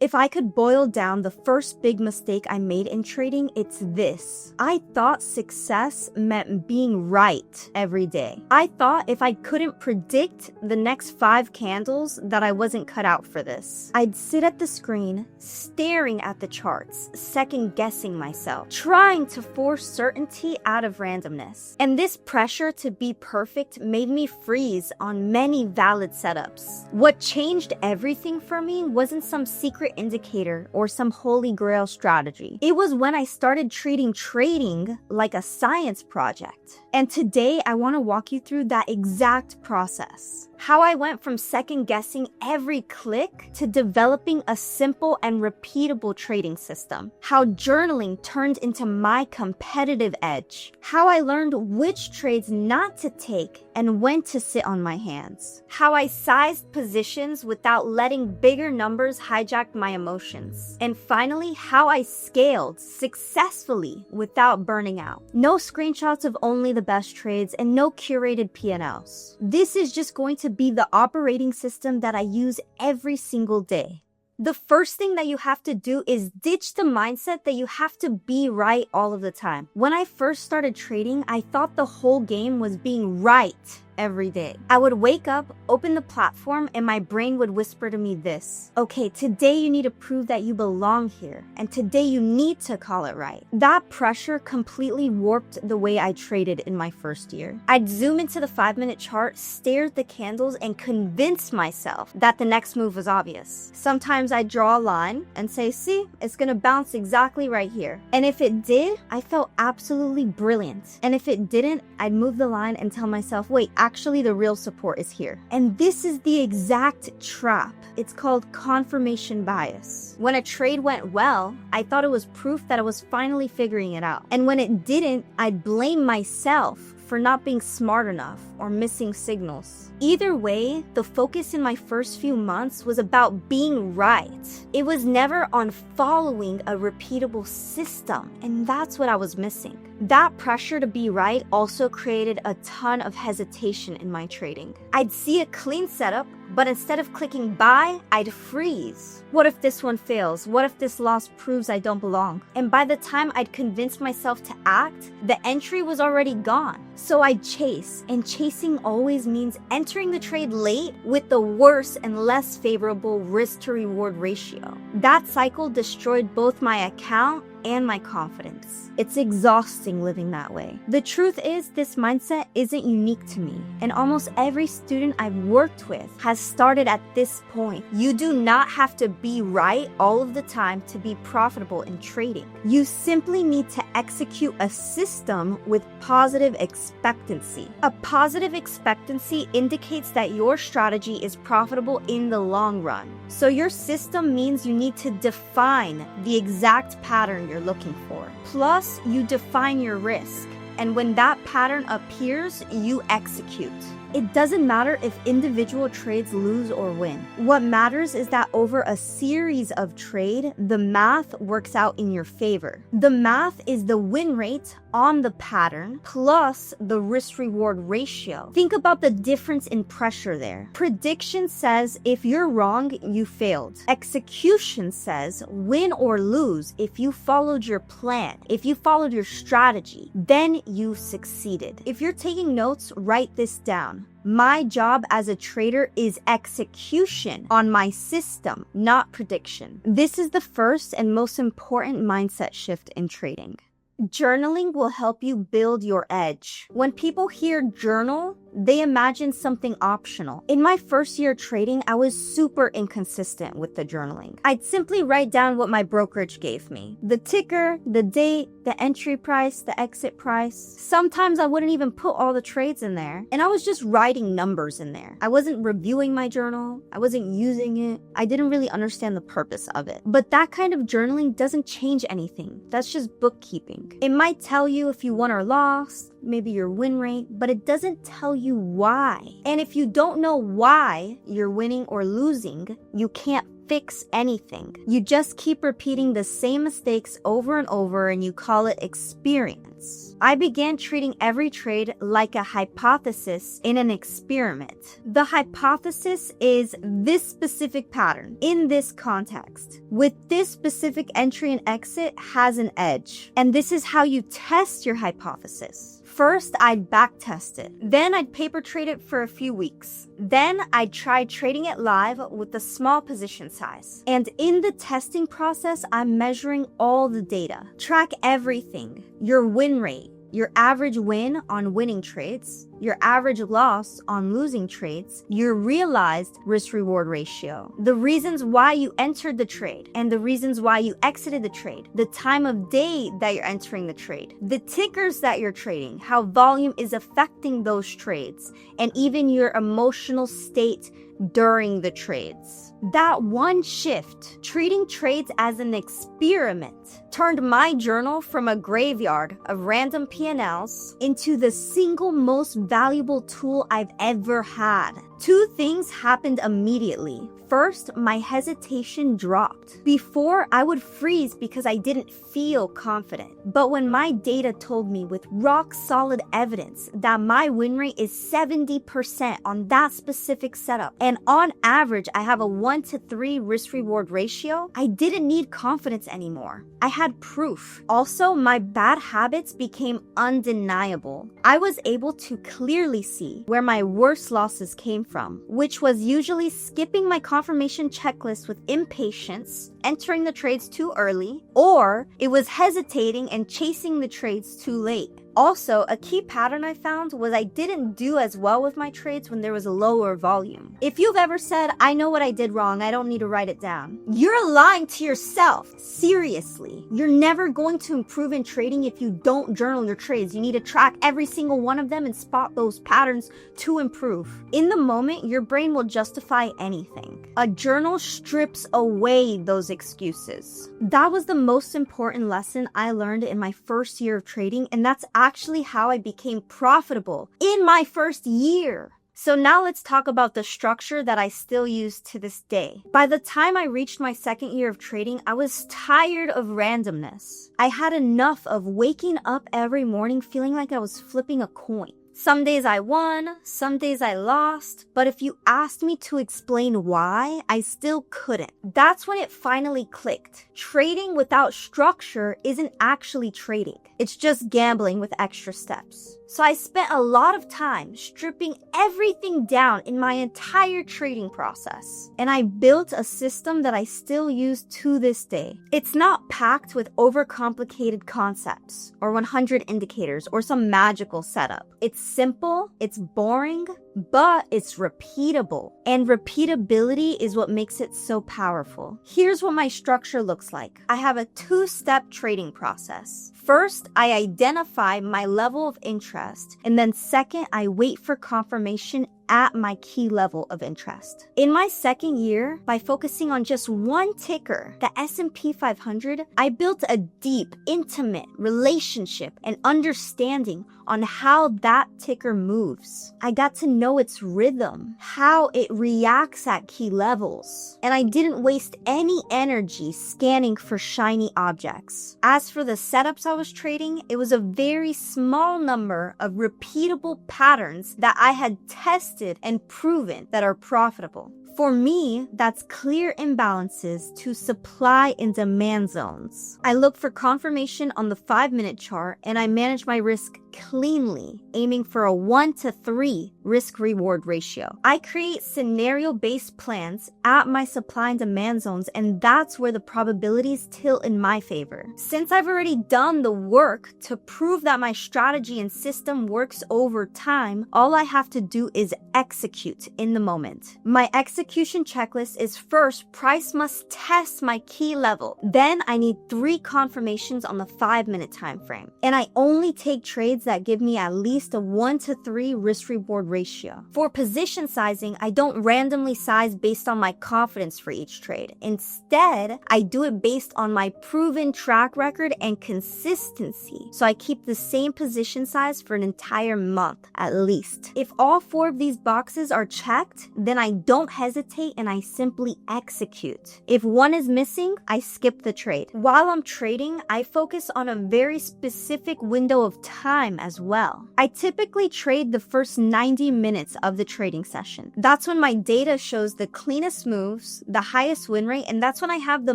If I could boil down the first big mistake I made in trading, it's this. I thought success meant being right every day. I thought if I couldn't predict the next 5 candles that I wasn't cut out for this. I'd sit at the screen, staring at the charts, second-guessing myself, trying to force certainty out of randomness. And this pressure to be perfect made me freeze on many valid setups. What changed everything for me wasn't some secret indicator or some holy grail strategy. It was when I started treating trading like a science project. And today I want to walk you through that exact process. How I went from second-guessing every click to developing a simple and repeatable trading system. How journaling turned into my competitive edge. How I learned which trades not to take and when to sit on my hands. How I sized positions without letting bigger numbers hijack my emotions. And finally, how I scaled successfully without burning out. No screenshots of only the best trades and no curated P&Ls. This is just going to be the operating system that I use every single day. The first thing that you have to do is ditch the mindset that you have to be right all of the time. When I first started trading, I thought the whole game was being right every day. I would wake up, open the platform, and my brain would whisper to me this: okay, today you need to prove that you belong here, and today you need to call it right. That pressure completely warped the way I traded in my first year. I'd zoom into the 5-minute chart, stare at the candles, and convince myself that the next move was obvious. Sometimes I'd draw a line and say, see, it's gonna bounce exactly right here. And if it did, I felt absolutely brilliant. And if it didn't, I'd move the line and tell myself, wait, actually the real support is here. And this is the exact trap. It's called confirmation bias. When a trade went well, I thought it was proof that I was finally figuring it out. And when it didn't, I'd blame myself for not being smart enough or missing signals. Either way, the focus in my first few months was about being right. It was never on following a repeatable system, and that's what I was missing. That pressure to be right also created a ton of hesitation in my trading. I'd see a clean setup, but instead of clicking buy, I'd freeze. What if this one fails? What if this loss proves I don't belong? And by the time I'd convinced myself to act, the entry was already gone. So I'd chase, and chasing always means entering the trade late with the worse and less favorable risk to reward ratio. That cycle destroyed both my account and my confidence. It's exhausting living that way. The truth is, this mindset isn't unique to me, and almost every student I've worked with has started at this point. You do not have to be right all of the time to be profitable in trading. You simply need to execute a system with positive expectancy. A positive expectancy indicates that your strategy is profitable in the long run. So your system means you need to define the exact pattern you're looking for. Plus, you define your risk. And when that pattern appears, you execute. It doesn't matter if individual trades lose or win. What matters is that over a series of trade, the math works out in your favor. The math is the win rate on the pattern plus the risk-reward ratio. Think about the difference in pressure there. Prediction says if you're wrong, you failed. Execution says win or lose if you followed your plan. If you followed your strategy, then you succeeded. If you're taking notes, write this down. My job as a trader is execution on my system, not prediction. This is the first and most important mindset shift in trading. Journaling will help you build your edge. When people hear journal, they imagine something optional. In my first year trading, I was super inconsistent with the journaling. I'd simply write down what my brokerage gave me. The ticker, the date, the entry price, the exit price. Sometimes I wouldn't even put all the trades in there, and I was just writing numbers in there. I wasn't reviewing my journal. I wasn't using it. I didn't really understand the purpose of it. But that kind of journaling doesn't change anything. That's just bookkeeping. It might tell you if you won or lost, maybe your win rate, but it doesn't tell you why. And if you don't know why you're winning or losing, you can't fix anything. You just keep repeating the same mistakes over and over and you call it experience. I began treating every trade like a hypothesis in an experiment. The hypothesis is this specific pattern in this context with this specific entry and exit has an edge. And this is how you test your hypothesis. First, I'd backtest it. Then I'd paper trade it for a few weeks. Then I'd try trading it live with a small position size. And in the testing process, I'm measuring all the data. Track everything. Your win rate, your average win on winning trades, your average loss on losing trades, your realized risk-reward ratio, the reasons why you entered the trade, and the reasons why you exited the trade, the time of day that you're entering the trade, the tickers that you're trading, how volume is affecting those trades, and even your emotional state during the trades. That one shift, treating trades as an experiment, turned my journal from a graveyard of random P&Ls into the single most valuable tool I've ever had. Two things happened immediately. First, my hesitation dropped. Before, I would freeze because I didn't feel confident. But when my data told me with rock solid evidence that my win rate is 70% on that specific setup, and on average, I have a 1-to-3 risk-reward ratio, I didn't need confidence anymore. I had proof. Also, my bad habits became undeniable. I was able to clearly see where my worst losses came from, which was usually skipping my confirmation checklist with impatience, entering the trades too early, or it was hesitating and chasing the trades too late. Also, a key pattern I found was I didn't do as well with my trades when there was a lower volume. If you've ever said, I know what I did wrong, I don't need to write it down, you're lying to yourself. Seriously. You're never going to improve in trading if you don't journal your trades. You need to track every single one of them and spot those patterns to improve. In the moment, your brain will justify anything. A journal strips away those excuses. That was the most important lesson I learned in my first year of trading, and that's actually how I became profitable in my first year. So now let's talk about the structure that I still use to this day. By the time I reached my second year of trading, I was tired of randomness. I had enough of waking up every morning feeling like I was flipping a coin. Some days I won, some days I lost, but if you asked me to explain why, I still couldn't. That's when it finally clicked. Trading without structure isn't actually trading. It's just gambling with extra steps. So I spent a lot of time stripping everything down in my entire trading process. And I built a system that I still use to this day. It's not packed with overcomplicated concepts or 100 indicators or some magical setup. It's simple, it's boring, but it's repeatable. And repeatability is what makes it so powerful. Here's what my structure looks like. I have a two-step trading process. First, I identify my level of interest, and then second, I wait for confirmation at my key level of interest. In my second year, by focusing on just one ticker, the S&P 500, I built a deep, intimate relationship and understanding on how that ticker moves. I got to know its rhythm, how it reacts at key levels, and I didn't waste any energy scanning for shiny objects. As for the setups I was trading, it was a very small number of repeatable patterns that I had tested and proven that are profitable. For me, that's clear imbalances to supply and demand zones. I look for confirmation on the 5-minute chart and I manage my risk cleanly, aiming for a 1-to-3 risk-reward ratio. I create scenario-based plans at my supply and demand zones, and that's where the probabilities tilt in my favor. Since I've already done the work to prove that my strategy and system works over time, all I have to do is execute in the moment. My execution checklist is first, price must test my key level. Then I need 3 confirmations on the 5-minute time frame. And I only take trades that give me at least a 1-to-3 risk-reward ratio. For position sizing, I don't randomly size based on my confidence for each trade. Instead, I do it based on my proven track record and consistency. So I keep the same position size for an entire month, at least. If all 4 of these boxes are checked, then I don't hesitate hesitate and I simply execute. If one is missing, I skip the trade. While I'm trading, I focus on a very specific window of time as well. I typically trade the first 90 minutes of the trading session. That's when my data shows the cleanest moves, the highest win rate, and that's when I have the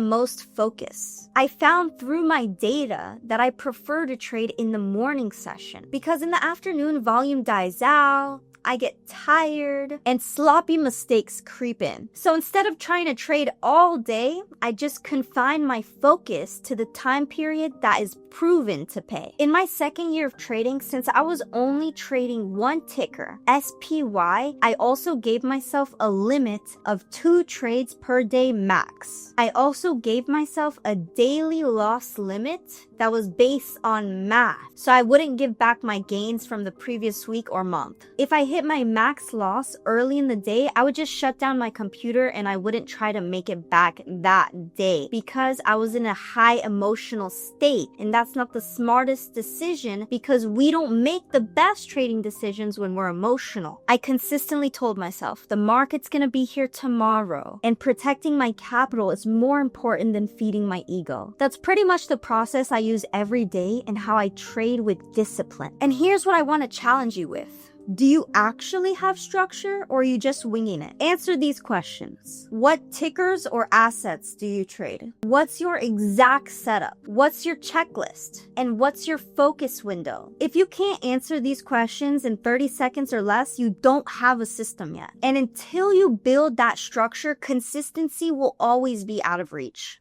most focus. I found through my data that I prefer to trade in the morning session because in the afternoon, volume dies out, I get tired, and sloppy mistakes creep in. So instead of trying to trade all day, I just confine my focus to the time period that is proven to pay. In my second year of trading, since I was only trading one ticker, SPY, I also gave myself a limit of 2 trades per day max. I also gave myself a daily loss limit that was based on math, so I wouldn't give back my gains from the previous week or month. If I hit my max loss early in the day, I would just shut down my computer and I wouldn't try to make it back that day because I was in a high emotional state, and that's not the smartest decision because we don't make the best trading decisions when we're emotional. I consistently told myself the market's gonna be here tomorrow, and protecting my capital is more important than feeding my ego. That's pretty much the process I use every day and how I trade with discipline. And here's what I want to challenge you with. Do you actually have structure or are you just winging it? Answer these questions. What tickers or assets do you trade? What's your exact setup? What's your checklist? And what's your focus window? If you can't answer these questions in 30 seconds or less, you don't have a system yet. And until you build that structure, consistency will always be out of reach.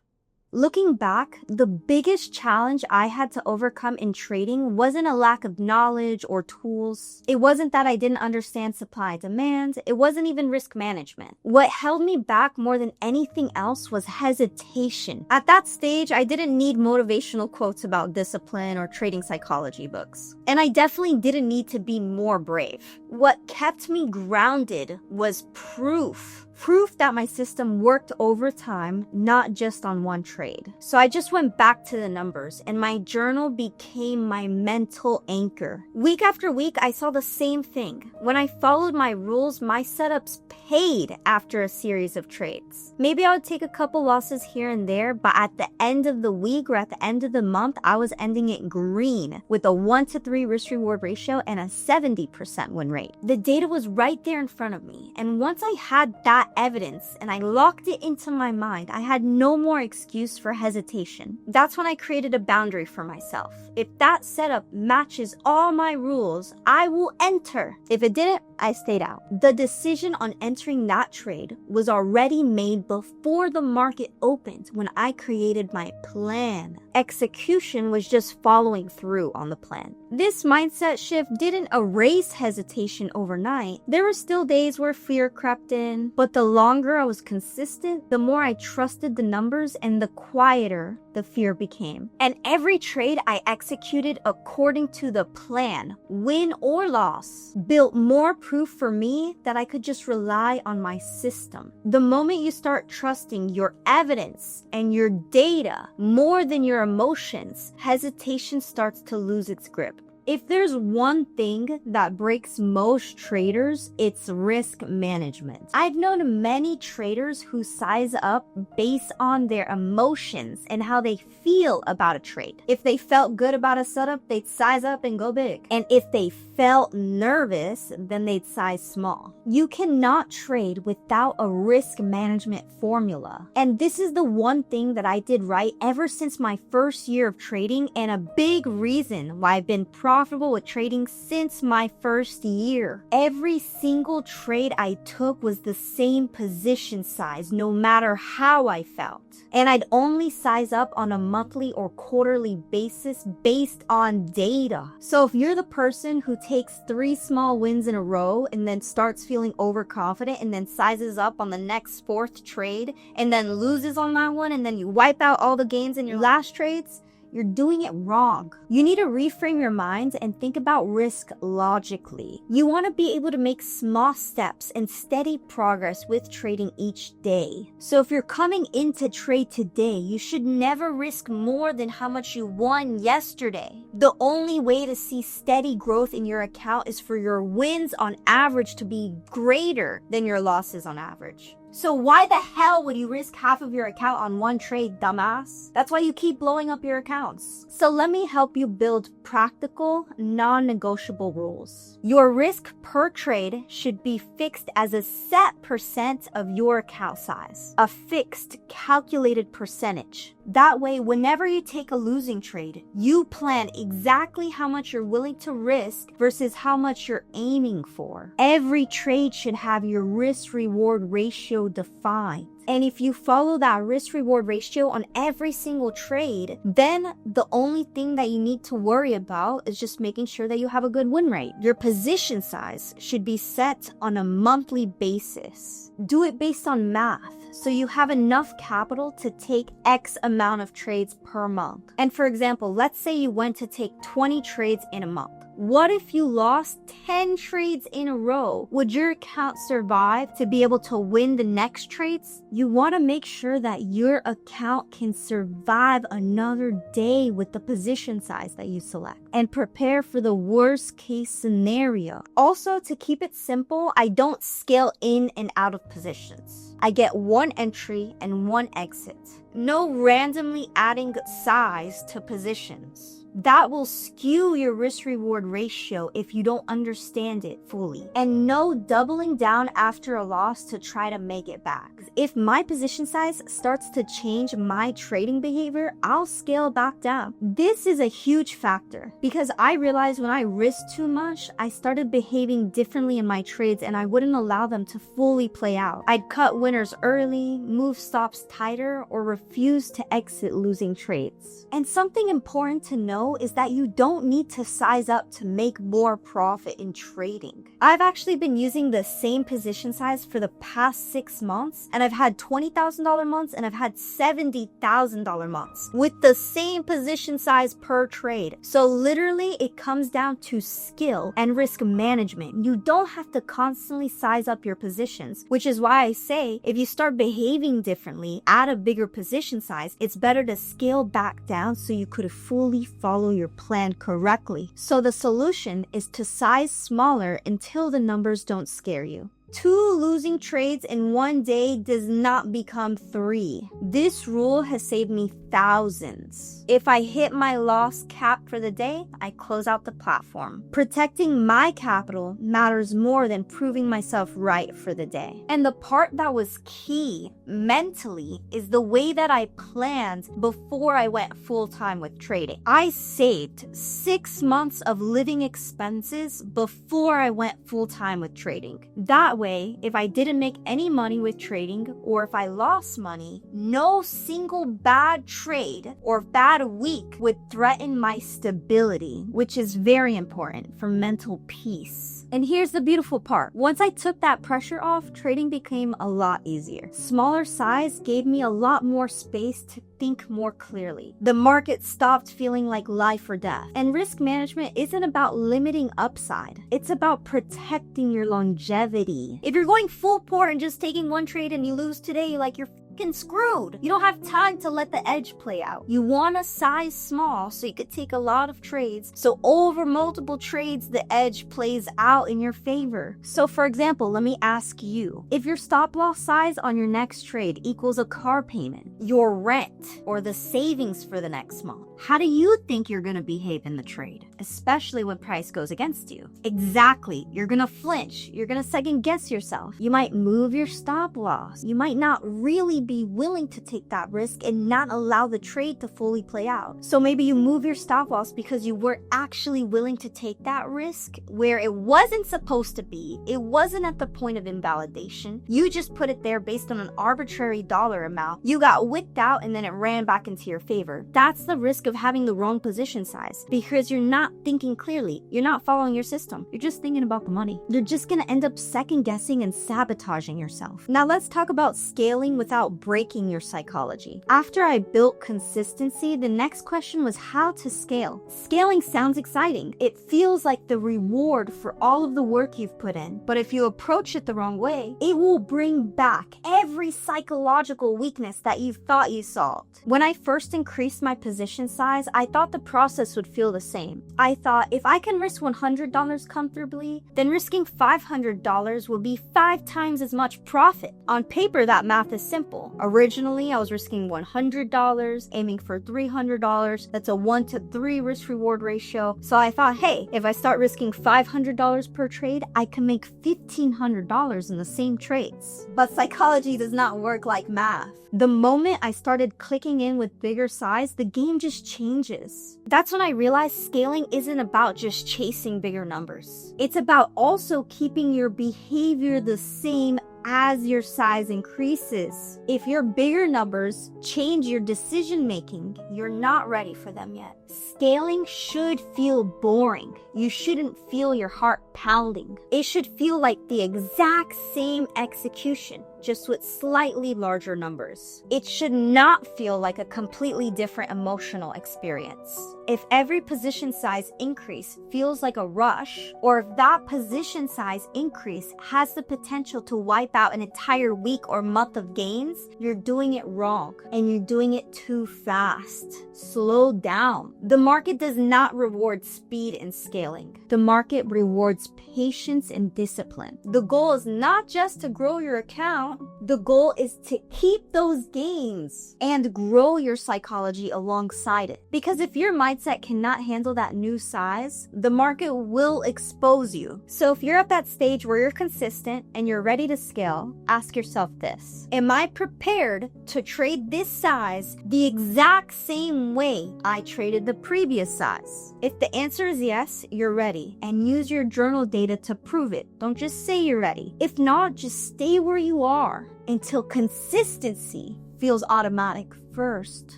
Looking back, the biggest challenge I had to overcome in trading wasn't a lack of knowledge or tools. It wasn't that I didn't understand supply and demand. It wasn't even risk management. What held me back more than anything else was hesitation. At that stage, I didn't need motivational quotes about discipline or trading psychology books. And I definitely didn't need to be more brave. What kept me grounded was proof. Proof that my system worked over time, not just on one trade. So I just went back to the numbers and my journal became my mental anchor. Week after week, I saw the same thing. When I followed my rules, my setups paid after a series of trades. Maybe I would take a couple losses here and there, but at the end of the week or at the end of the month, I was ending it green with a 1-to-3 risk-reward ratio and a 70% win rate. The data was right there in front of me. And once I had that evidence and I locked it into my mind, I had no more excuse for hesitation. That's when I created a boundary for myself. If that setup matches all my rules, I will enter. If it didn't, I stayed out. The decision on entering that trade was already made before the market opened when I created my plan. Execution was just following through on the plan. This mindset shift didn't erase hesitation overnight. There were still days where fear crept in, but the longer I was consistent, the more I trusted the numbers and the quieter the fear became. And every trade I executed according to the plan, win or loss, built more proof for me that I could just rely on my system. The moment you start trusting your evidence and your data more than your emotions, hesitation starts to lose its grip. If there's one thing that breaks most traders, it's risk management. I've known many traders who size up based on their emotions and how they feel about a trade. If they felt good about a setup, they'd size up and go big. And if they felt nervous, then they'd size small. You cannot trade without a risk management formula. And this is the one thing that I did right ever since my first year of trading, and a big reason why I've been profitable with trading since my first year. Every single trade I took was the same position size, no matter how I felt. And I'd only size up on a monthly or quarterly basis based on data. So if you're the person who takes 3 small wins in a row and then starts feeling overconfident and then sizes up on the next 4th trade and then loses on that one and then you wipe out all the gains in your last trades, you're doing it wrong. You need to reframe your mind and think about risk logically. You want to be able to make small steps and steady progress with trading each day. So if you're coming in to trade today, you should never risk more than how much you won yesterday. The only way to see steady growth in your account is for your wins on average to be greater than your losses on average. So why the hell would you risk half of your account on one trade, dumbass? That's why you keep blowing up your accounts. So let me help you build practical, non-negotiable rules. Your risk per trade should be fixed as a set percent of your account size, a fixed, calculated percentage. That way, whenever you take a losing trade, you plan exactly how much you're willing to risk versus how much you're aiming for. Every trade should have your risk-reward ratio defined. And if you follow that risk-reward ratio on every single trade, then the only thing that you need to worry about is just making sure that you have a good win rate. Your position size should be set on a monthly basis. Do it based on math, so you have enough capital to take X amount of trades per month. And for example, let's say you went to take 20 trades in a month. What if you lost 10 trades in a row? Would your account survive to be able to win the next trades? You want to make sure that your account can survive another day with the position size that you select and prepare for the worst case scenario. Also, to keep it simple, I don't scale in and out of positions. I get one entry and one exit. No randomly adding size to positions. That will skew your risk-reward ratio if you don't understand it fully. And no doubling down after a loss to try to make it back. If my position size starts to change my trading behavior, I'll scale back down. This is a huge factor because I realized when I risked too much, I started behaving differently in my trades and I wouldn't allow them to fully play out. I'd cut winners early, move stops tighter, or refuse to exit losing trades. And something important to know is that you don't need to size up to make more profit in trading. I've actually been using the same position size for the past 6 months, and I've had $20,000 months and I've had $70,000 months with the same position size per trade. So literally it comes down to skill and risk management. You don't have to constantly size up your positions, which is why I say if you start behaving differently at a bigger position size, it's better to scale back down so you could fully follow your plan correctly. So the solution is to size smaller until the numbers don't scare you. 2 losing trades in one day does not become 3. This rule has saved me thousands. If I hit my loss cap for the day, I close out the platform. Protecting my capital matters more than proving myself right for the day. And the part that was key mentally is the way that I planned before I went full-time with trading. I saved 6 months of living expenses before I went full-time with trading. That way, if I didn't make any money with trading or if I lost money, no single bad trade or bad week would threaten my stability, which is very important for mental peace. And here's the beautiful part. Once I took that pressure off, trading became a lot easier. Smaller size gave me a lot more space to think more clearly. The market stopped feeling like life or death. And risk management isn't about limiting upside. It's about protecting your longevity. If you're going full port and just taking one trade and you lose today, like you're screwed. You don't have time to let the edge play out. You want to size small so you could take a lot of trades. So over multiple trades, the edge plays out in your favor. So for example, let me ask you, if your stop loss size on your next trade equals a car payment, your rent, or the savings for the next month, how do you think you're going to behave in the trade? Especially when price goes against you. Exactly. You're going to flinch. You're going to second guess yourself. You might move your stop loss. You might not really be willing to take that risk and not allow the trade to fully play out. So maybe you move your stop loss because you were actually willing to take that risk where it wasn't supposed to be. It wasn't at the point of invalidation. You just put it there based on an arbitrary dollar amount. You got wicked out and then it ran back into your favor. That's the risk of having the wrong position size because you're not thinking clearly. You're not following your system. You're just thinking about the money. You're just going to end up second guessing and sabotaging yourself. Now let's talk about scaling without about breaking your psychology. After I built consistency, the next question was how to scale. Scaling sounds exciting. It feels like the reward for all of the work you've put in. But if you approach it the wrong way, it will bring back every psychological weakness that you thought you solved. When I first increased my position size, I thought the process would feel the same. I thought if I can risk $100 comfortably, then risking $500 would be 5 times as much profit. On paper, that math is simple. Originally, I was risking $100, aiming for $300. That's a 1 to 3 risk reward ratio. So I thought, hey, if I start risking $500 per trade, I can make $1,500 in the same trades. But psychology does not work like math. The moment I started clicking in with bigger size, the game just changes. That's when I realized scaling isn't about just chasing bigger numbers. It's about also keeping your behavior the same as your size increases. If your bigger numbers change your decision making, you're not ready for them yet. Scaling should feel boring. You shouldn't feel your heart pounding. It should feel like the exact same execution, just with slightly larger numbers. It should not feel like a completely different emotional experience. If every position size increase feels like a rush, or if that position size increase has the potential to wipe out an entire week or month of gains, you're doing it wrong and you're doing it too fast. Slow down. The market does not reward speed and scaling. The market rewards patience and discipline. The goal is not just to grow your account. The goal is to keep those gains and grow your psychology alongside it. Because if your mindset cannot handle that new size, the market will expose you. So if you're at that stage where you're consistent and you're ready to scale, ask yourself this: am I prepared to trade this size the exact same way I traded the previous size? If the answer is yes, you're ready, and use your journal data to prove it. Don't just say you're ready. If not, just stay where you are until consistency feels automatic first.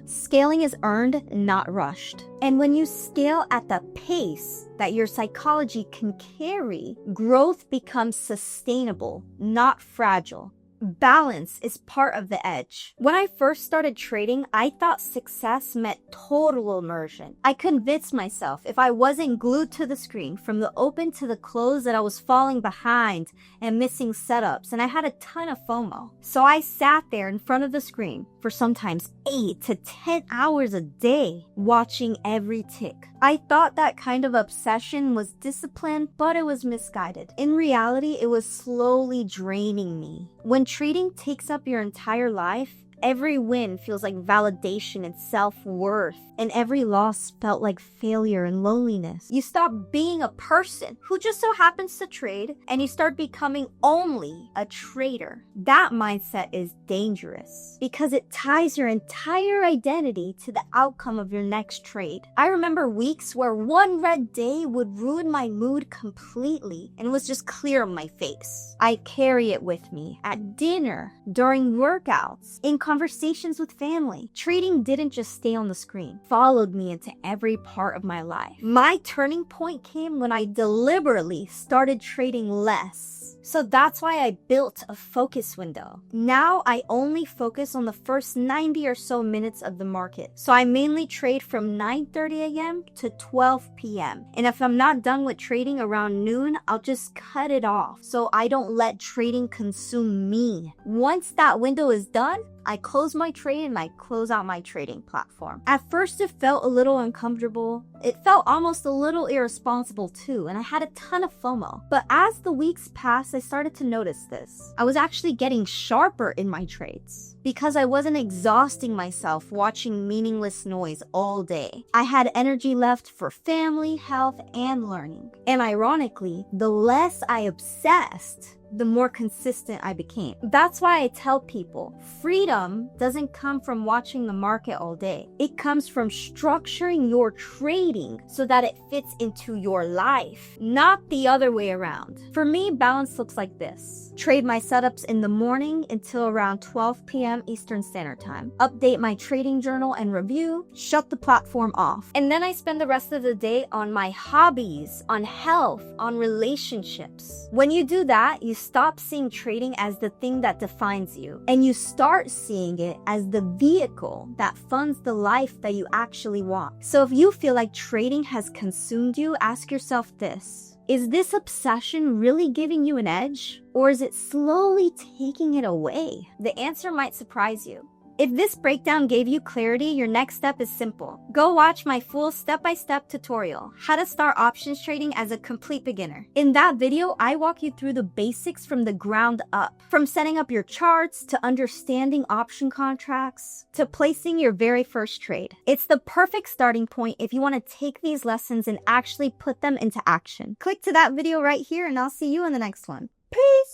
Scaling is earned, not rushed. And when you scale at the pace that your psychology can carry, growth becomes sustainable, not fragile. Balance is part of the edge. When I first started trading, I thought success meant total immersion. I convinced myself if I wasn't glued to the screen from the open to the close that I was falling behind and missing setups, and I had a ton of FOMO. So I sat there in front of the screen for sometimes 8 to 10 hours a day, watching every tick. I thought that kind of obsession was discipline, but it was misguided. In reality, it was slowly draining me. When trading takes up your entire life, every win feels like validation and self-worth, and every loss felt like failure and loneliness. You stop being a person who just so happens to trade, and you start becoming only a trader. That mindset is dangerous because it ties your entire identity to the outcome of your next trade. I remember weeks where one red day would ruin my mood completely, and it was just clear on my face. I carry it with me at dinner, during workouts, in conversations with family. Trading didn't just stay on the screen, followed me into every part of my life. My turning point came when I deliberately started trading less. So that's why I built a focus window. Now I only focus on the first 90 or so minutes of the market. So I mainly trade from 9:30 a.m. to 12 p.m. And if I'm not done with trading around noon, I'll just cut it off so I don't let trading consume me. Once that window is done, I close my trade and I close out my trading platform. At first, it felt a little uncomfortable. It felt almost a little irresponsible too, and I had a ton of FOMO. But as the weeks passed, I started to notice this. I was actually getting sharper in my trades because I wasn't exhausting myself watching meaningless noise all day. I had energy left for family, health, and learning. And ironically, the less I obsessed, the more consistent I became. That's why I tell people, freedom doesn't come from watching the market all day. It comes from structuring your trading so that it fits into your life, not the other way around. For me, balance looks like this. Trade my setups in the morning until around 12 p.m. Eastern Standard Time. Update my trading journal and review. Shut the platform off. And then I spend the rest of the day on my hobbies, on health, on relationships. When you do that, you stop seeing trading as the thing that defines you, and you start seeing it as the vehicle that funds the life that you actually want. So if you feel like trading has consumed you, ask yourself this. Is this obsession really giving you an edge, or is it slowly taking it away? The answer might surprise you. If this breakdown gave you clarity, your next step is simple. Go watch my full step-by-step tutorial, how to start options trading as a complete beginner. In that video, I walk you through the basics from the ground up, from setting up your charts to understanding option contracts to placing your very first trade. It's the perfect starting point if you want to take these lessons and actually put them into action. Click to that video right here, and I'll see you in the next one. Peace!